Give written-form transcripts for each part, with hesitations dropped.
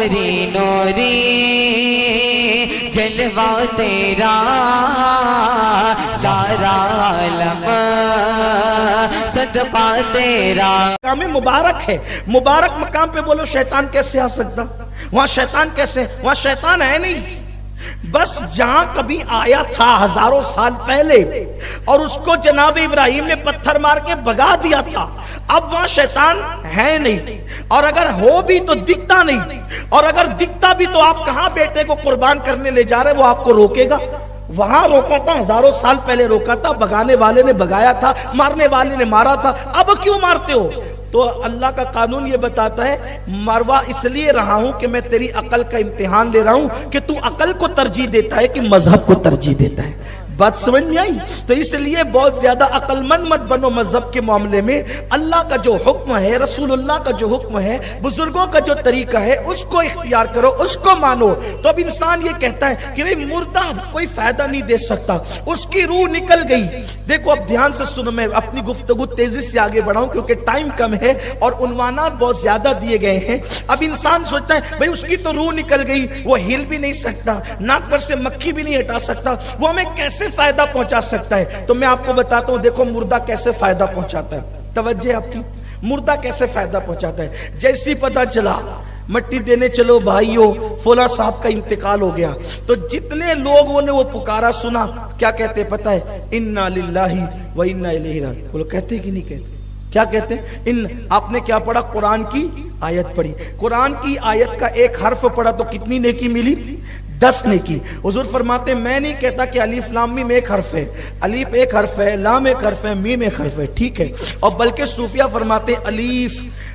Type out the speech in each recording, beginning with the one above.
نوری نوری جلوہ تیرا سارا عالم صدقہ تیرا. مقام مبارک ہے. مبارک مقام پہ بولو شیطان کیسے آ سکتا؟ وہاں شیطان کیسے؟ وہاں شیطان ہے نہیں. بس جہاں کبھی آیا تھا ہزاروں سال پہلے اور اس کو جناب ابراہیم نے پتھر مار کے بھگا دیا تھا، اب وہاں شیطان ہے نہیں. اور اگر ہو بھی تو دکھتا نہیں، اور اگر دکھتا بھی تو آپ کہاں بیٹے کو قربان کرنے لے جا رہے، وہ آپ کو روکے گا؟ وہاں روکا تھا، ہزاروں سال پہلے روکا تھا، بھگانے والے نے بھگایا تھا، مارنے والے نے مارا تھا. اب کیوں مارتے ہو؟ تو اللہ کا قانون یہ بتاتا ہے مروا اس لیے رہا ہوں کہ میں تیری عقل کا امتحان لے رہا ہوں کہ تو عقل کو ترجیح دیتا ہے کہ مذہب کو ترجیح دیتا ہے. بات سمجھ میں آئی؟ تو اس لیے بہت زیادہ عقل مند مت بنو مذہب کے معاملے میں. اللہ کا جو حکم ہے، رسول اللہ کا جو حکم ہے، بزرگوں کا جو طریقہ ہے، اس کو اختیار کرو، اس کو مانو. تو اب انسان یہ کہتا ہے کہ مردہ کوئی فائدہ نہیں دے سکتا، اس کی روح نکل گئی. دیکھو اب دھیان سے سنو، میں اپنی گفتگو تیزی سے آگے بڑھاؤں کیونکہ ٹائم کم ہے اور عنوانات بہت زیادہ دیے گئے ہیں. اب انسان سوچتا ہے بھئی اس کی تو روح نکل گئی، وہ ہل بھی نہیں سکتا، ناک پر سے مکھی بھی نہیں ہٹا سکتا، وہ ہمیں کیسے فائدہ پہنچا سکتا ہے؟ تو میں آپ کو بتاتا ہوں، دیکھو مردہ کیسے فائدہ پہنچاتا ہے. توجہ آپ کی، مردہ کیسے فائدہ پہنچاتا ہے. جیسی پتہ چلا مٹی دینے چلو بھائیو فلاں صاحب کا انتقال ہو گیا، تو جتنے لوگوں نے وہ پکارا سنا، کیا کہتے پتہ ہے؟ انا للہ و انا الیہ راجعون. بولو کہتے کہ نہیں کہتے؟ کیا کہتے ہیں؟ آپ نے کیا پڑھا؟ قرآن کی آیت پڑھی. قرآن کی آیت کا ایک حرف پڑھا تو کتنی نیکی ملی؟ 10 نیکی. حضور فرماتے ہیں میں نہیں کہتا کہ الف لام میم ایک حرف ہے، الف ایک حرف ہے، لام ایک حرف ہے، میم ایک حرف ہے، ٹھیک ہے. اور بلکہ صوفیہ فرماتے ہیں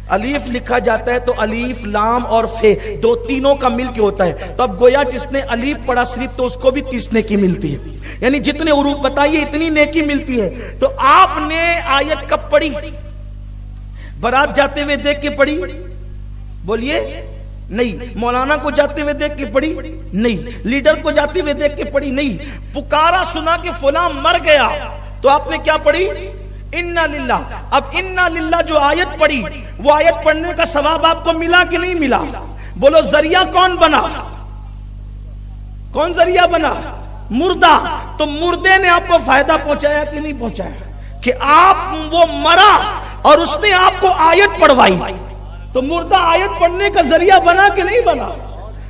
الف لکھا جاتا ہے تو الف لام اور فے دو تینوں کا مل کے ہوتا ہے. تو اب گویا جس نے الف پڑھا صرف تو اس کو بھی 30 نیکی ملتی ہے، یعنی جتنے حروف بتائیے اتنی نیکی ملتی ہے. تو آپ نے آیت کب پڑھی؟ برات جاتے ہوئے دیکھ کے پڑھی؟ بولیے نہیں. مولانا کو جاتے ہوئے دیکھ کے پڑھی؟ نہیں. لیڈر کو جاتے ہوئے دیکھ کے پڑھی؟ نہیں. پکارا سنا کہ فلاں مر گیا تو آپ نے کیا پڑھی؟ انا للہ. اب انا للہ جو آیت پڑھی، وہ آیت پڑھنے کا ثواب آپ کو ملا کہ نہیں ملا؟ بولو ذریعہ کون بنا؟ کون ذریعہ بنا؟ مردہ. تو مردے نے آپ کو فائدہ پہنچایا کہ نہیں پہنچایا؟ کہ آپ وہ مرا اور اس نے آپ کو آیت پڑھوائی. تو مردہ آیت پڑھنے کا ذریعہ بنا کہ نہیں بنا؟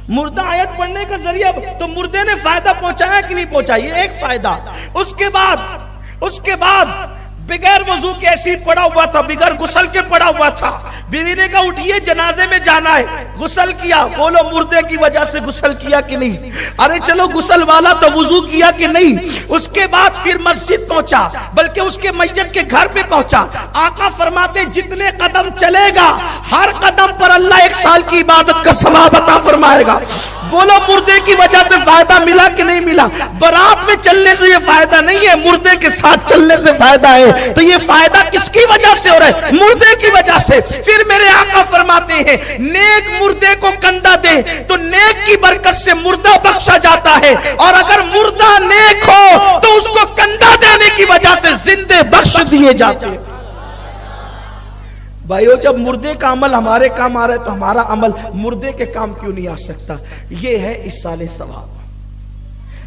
مردہ آیت پڑھنے کا ذریعہ. تو مردے نے فائدہ پہنچایا کہ نہیں پہنچایا؟ یہ ایک فائدہ. اس کے بعد بغیر وضو کے ایسی پڑا ہوا تھا، بغیر غسل کے پڑا ہوا تھا. بیوی نے کہا اٹھیے جنازے میں جانا ہے. غسل کیا. بولو مردے کی وجہ سے غسل کیا کہ نہیں؟ ارے چلو غسل والا تو وضو کیا کہ نہیں؟ اس کے بعد پھر مسجد پہنچا، بلکہ اس کے میت کے گھر پہ پہنچا. آقا فرماتے جتنے قدم چلے گا ہر قدم پر اللہ 1 سال کی عبادت کا ثواب عطا فرمائے گا. بولو مردے کی وجہ سے فائدہ ملا کہ نہیں ملا؟ برات میں چلنے سے یہ فائدہ نہیں ہے، مردے کے ساتھ چلنے سے فائدہ ہے. تو یہ فائدہ کس کی وجہ سے ہو رہا ہے؟ مردے کی وجہ سے. پھر میرے آقا فرماتے ہیں نیک مردے کو کندھا دے تو نیک کی برکت سے مردہ بخشا جاتا ہے، اور اگر مردہ نیک ہو تو اس کو کندھا دینے کی وجہ سے زندے بخش دیے جاتے ہیں. بھائیو جب مردے کا عمل ہمارے کام آ رہا ہے تو ہمارا عمل مردے کے کام کیوں نہیں آ سکتا؟ یہ ہے ایصال ثواب.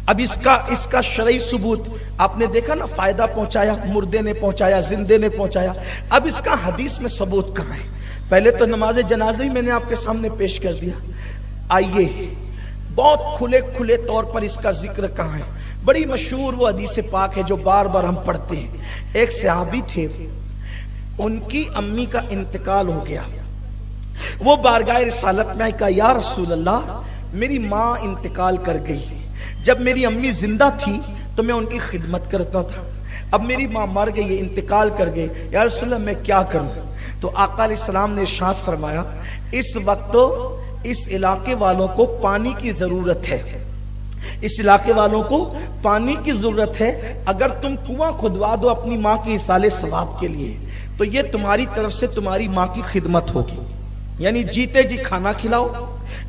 اب اس کا شرعی ثبوت آپ نے دیکھا نا، فائدہ پہنچایا، مردے نے پہنچایا، زندے نے پہنچایا. اب اس کا حدیث میں ثبوت کہاں ہے؟ پہلے تو نماز جنازہ ہی میں نے آپ کے سامنے پیش کر دیا. آئیے بہت کھلے طور پر اس کا ذکر کہاں ہے؟ بڑی مشہور وہ حدیث پاک ہے جو بار بار ہم پڑھتے ہیں. ایک صحابی تھے، ان کی امی کا انتقال ہو گیا. وہ بارگاہ رسالت میں کہا یا رسول اللہ میری ماں انتقال کر گئی. جب میری امی زندہ تھی تو میں ان کی خدمت کرتا تھا، اب میری ماں مر گئی، انتقال کر گئی، یا رسول اللہ میں کیا کروں؟ تو آقا علیہ السلام نے ارشاد فرمایا اس وقت اس علاقے والوں کو پانی کی ضرورت ہے. اس علاقے والوں کو پانی کی ضرورت ہے. اگر تم کنواں کھدوا دو اپنی ماں کی ایصال ثواب کے لیے تو یہ تمہاری طرف سے تمہاری ماں کی خدمت ہوگی. یعنی جیتے جی کھانا کھلاؤ،